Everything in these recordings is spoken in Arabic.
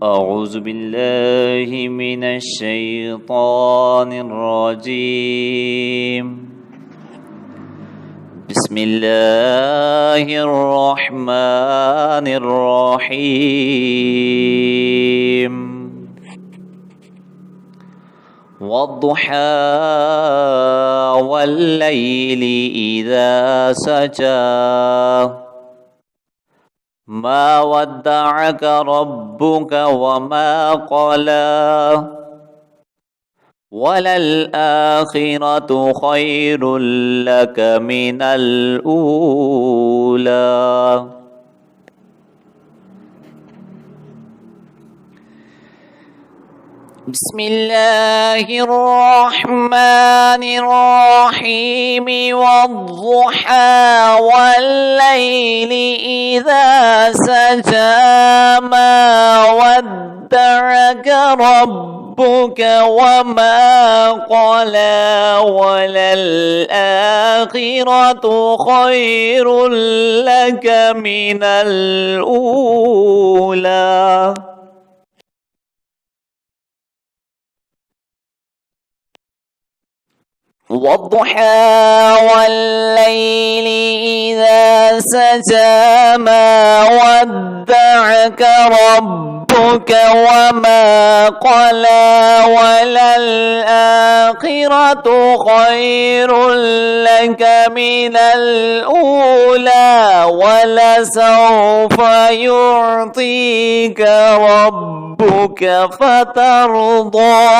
أعوذ بالله من الشيطان الرجيم. بسم الله الرحمن الرحيم. والضحى والليل إذا سجى ما ودعك ربك وما قلى وللآخرة خير لك من الأولى. بسم الله الرحمن الرحيم. والضحى والليل إذا سجى ما ودعك ربك وما قلى وللآخرة خير لك من الأولى. والضحى والليل إذا سجى ما ودعك ربك وما قلى وللآخرة خير لك من الأولى ولسوف يعطيك ربك فترضى.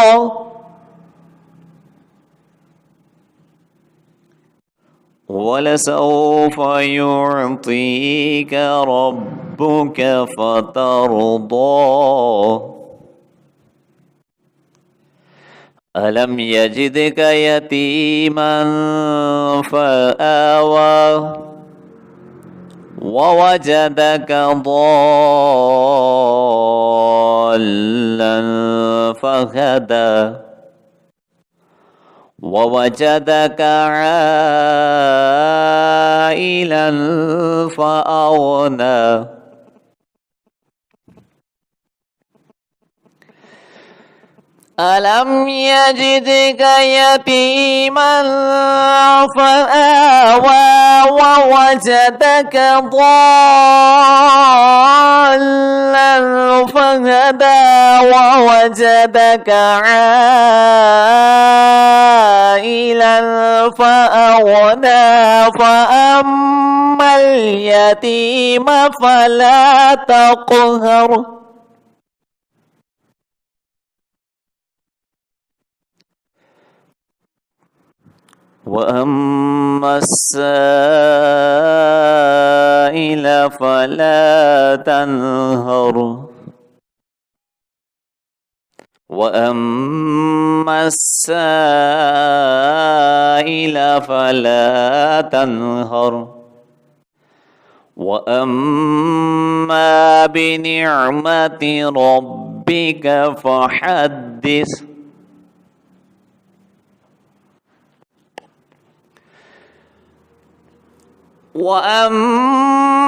ولسوف يعطيك ربك فترضى. ألم يجدك يتيما فآوى ووجدك ضالا فهدى ووجدك عائلا فأغنى. ألم يجدك يتيما فآوى ووجدك ضالا فهدى ووجدك عائلا فأغنى فأما اليتيم فلا تقهر وأما السائل فلا تنهر وأما السائل فلا تنهر وأما بنعمة ربك فحدث. وأما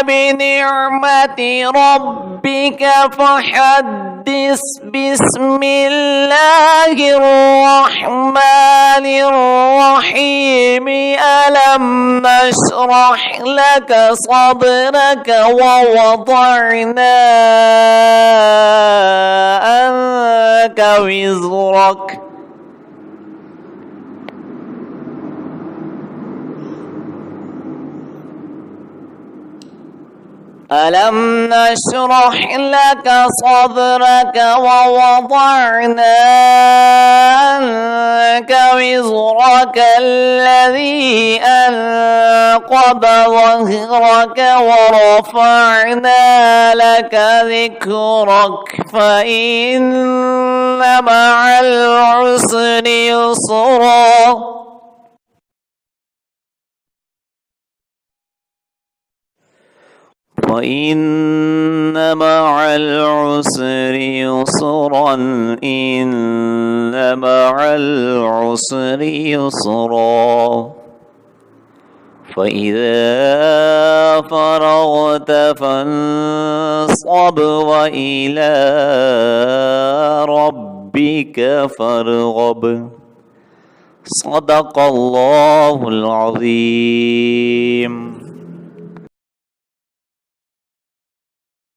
بنعمة ربك فحدث. بسم الله الرحمن الرحيم. ألم نشرح لك صدرك ووضعنا عنك وزرك. ألم نشرح لك صدرك ووضعنا عنك وزرك الذي أنقض ظهرك ورفعنا لك ذكرك فإن مع العسر يسرا. وإن مع العسر يسرا. إن مع العسر يسرا. فإذا فرغت فانصب وإلى ربك فارغب. صدق الله العظيم.